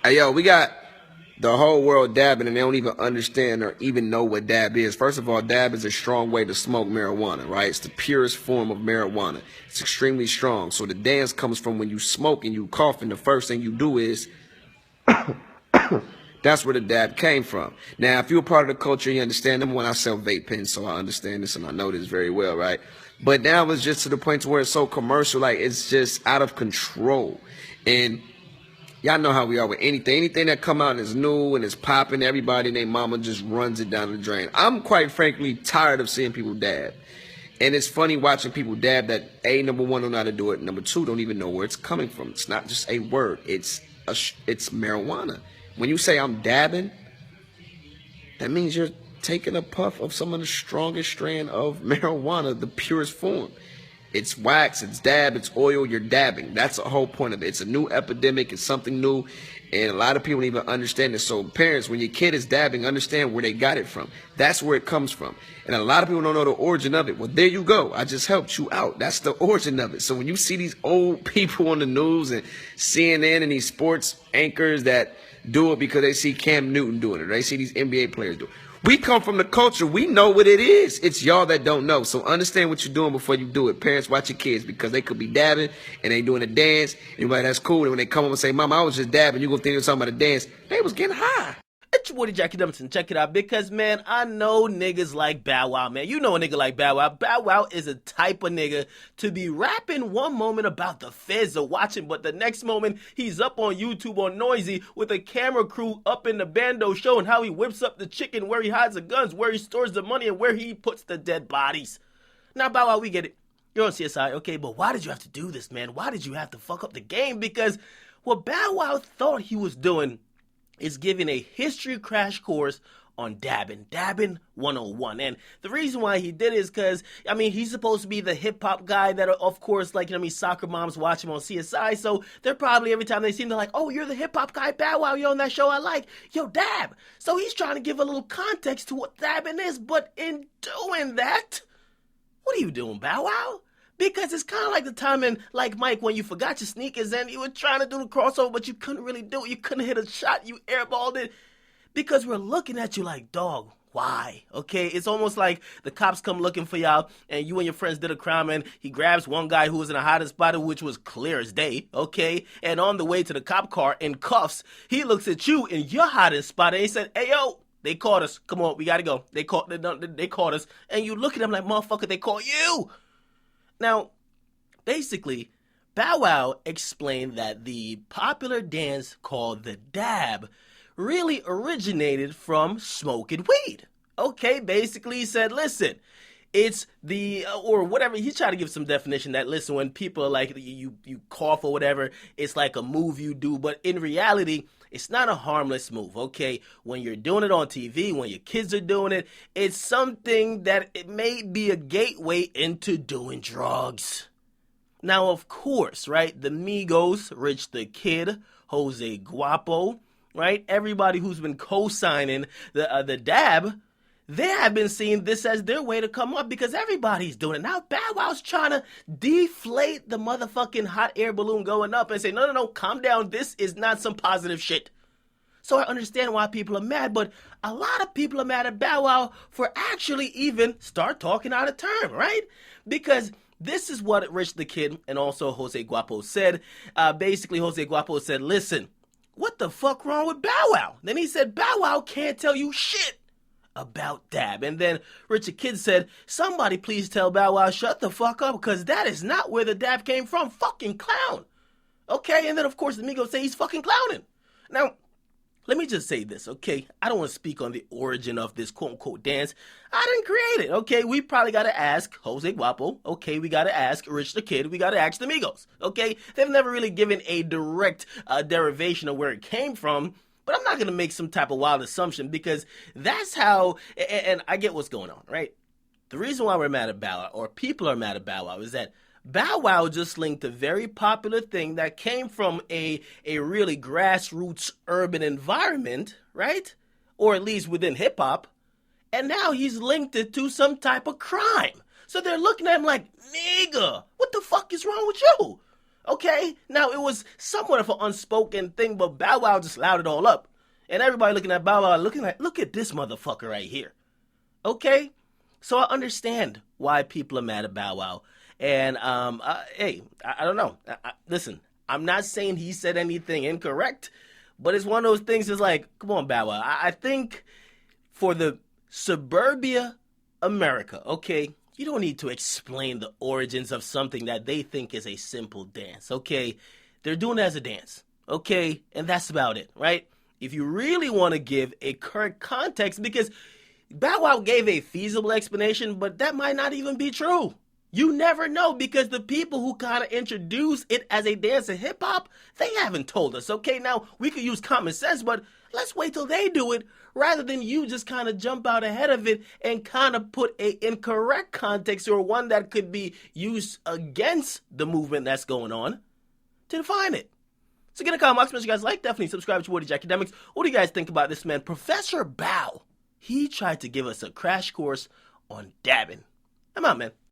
Hey, yo, we got the whole world dabbing and they don't even understand or even know what dab is. First of all, dab is a strong way to smoke marijuana, right? It's the purest form of marijuana. It's extremely strong. So the dance comes from when you smoke and you cough, and the first thing you do is that's where the dab came from. Now, if you're a part of the culture, you understand them. When I sell vape pens, so I understand this and I know this very well, right? But now it's just to the point to where it's so commercial, like it's just out of control. And y'all know how we are with anything. Anything that come out and is new and is popping, everybody and their mama just runs it down the drain. I'm quite frankly tired of seeing people dab. And it's funny watching people dab that, A, number one, don't know how to do it. Number two, don't even know where it's coming from. It's not just a word. It's marijuana. When you say I'm dabbing, that means you're taking a puff of some of the strongest strand of marijuana, the purest form. It's wax, it's dab, it's oil, you're dabbing. That's the whole point of it. It's a new epidemic, it's something new, and a lot of people don't even understand it. So parents, when your kid is dabbing, understand where they got it from. That's where it comes from. And a lot of people don't know the origin of it. Well, there you go. I just helped you out. That's the origin of it. So when you see these old people on the news and CNN and these sports anchors that do it because they see Cam Newton doing it, or they see these NBA players do it. We come from the culture. We know what it is. It's y'all that don't know. So understand what you're doing before you do it. Parents, watch your kids because they could be dabbing and they doing a dance. Anybody that's cool. And when they come up and say, Mama, I was just dabbing, you gonna think they were talking about a dance. They was getting high. It's your boy, Akademiks, and check it out because, man, I know niggas like Bow Wow, man. You know a nigga like Bow Wow. Bow Wow is a type of nigga to be rapping one moment about the feds are watching, but the next moment he's up on YouTube on Noisy with a camera crew up in the bando showing how he whips up the chicken, where he hides the guns, where he stores the money, and where he puts the dead bodies. Now, Bow Wow, we get it. You're on CSI, okay, but why did you have to do this, man? Why did you have to fuck up the game? Because what Bow Wow thought he was doing is giving a history crash course on dabbing 101. And the reason why he did it is because, I mean, he's supposed to be the hip-hop guy that, of course, like, soccer moms watch him on CSI, so they're probably, every time they see him, they're like, oh, you're the hip-hop guy, Bow Wow, you're on that show I like. Yo, dab. So he's trying to give a little context to what dabbing is, but in doing that, what are you doing, Bow Wow? Because it's kind of like the time in, like, Mike, when you forgot your sneakers and you were trying to do the crossover, but you couldn't really do it. You couldn't hit a shot. You airballed it. Because we're looking at you like, dog, why? Okay? It's almost like the cops come looking for y'all, and you and your friends did a crime, and he grabs one guy who was in a hiding spot, which was clear as day, okay? And on the way to the cop car in cuffs, he looks at you in your hiding spot, and he said, hey, yo, they caught us. Come on, we got to go. They caught us. And you look at him like, motherfucker, they caught you. Now, basically, Bow Wow explained that the popular dance called the dab really originated from smoking weed. Okay, basically he said, listen, it's the, or whatever, he tried to give some definition that, listen, when people are like, you cough or whatever, it's like a move you do, but in reality, it's not a harmless move, okay? When you're doing it on TV, when your kids are doing it, it's something that it may be a gateway into doing drugs. Now, of course, right, the Migos, Rich the Kid, Jose Guapo, right, everybody who's been co-signing the dab, they have been seeing this as their way to come up because everybody's doing it. Now, Bow Wow's trying to deflate the motherfucking hot air balloon going up and say, no, calm down. This is not some positive shit. So I understand why people are mad, but a lot of people are mad at Bow Wow for actually even start talking out of turn, right? Because this is what Rich the Kid and also Jose Guapo said. Basically, Jose Guapo said, listen, what the fuck wrong with Bow Wow? Then he said, Bow Wow can't tell you shit about dab. And then Richard Kidd said, somebody please tell Bow Wow shut the fuck up because that is not where the dab came from. Fucking clown. Okay, and then of course the Migos say he's fucking clowning. Now, let me just say this, okay? I don't want to speak on the origin of this quote-unquote dance. I didn't create it, okay? We probably got to ask Jose Guapo, okay? We got to ask Rich the Kid. We got to ask the Migos, okay? They've never really given a direct derivation of where it came from, but I'm not going to make some type of wild assumption because that's how, and I get what's going on, right? The reason why we're mad at Bow Wow, or people are mad at Bow Wow, is that Bow Wow just linked a very popular thing that came from a really grassroots urban environment, right? Or at least within hip-hop. And now he's linked it to some type of crime. So they're looking at him like, nigga, what the fuck is wrong with you? Okay? Now, it was somewhat of an unspoken thing, but Bow Wow just loud it all up. And everybody looking at Bow Wow looking like, look at this motherfucker right here. Okay? So I understand why people are mad at Bow Wow. And, hey, I don't know. Listen, I'm not saying he said anything incorrect, but it's one of those things that's like, come on, Bow Wow. I think for the suburbia America, okay, you don't need to explain the origins of something that they think is a simple dance, okay? They're doing it as a dance, okay? And that's about it, right? If you really want to give a correct context, because Bow Wow gave a feasible explanation, but that might not even be true. You never know, because the people who kind of introduce it as a dance in hip-hop, they haven't told us, okay? Now, we could use common sense, but let's wait till they do it rather than you just kind of jump out ahead of it and kind of put a incorrect context or one that could be used against the movement that's going on to define it. So get a comment box, make sure you guys like, definitely subscribe to Akademiks. What do you guys think about this man? Professor Bow, he tried to give us a crash course on dabbing. I'm out, man.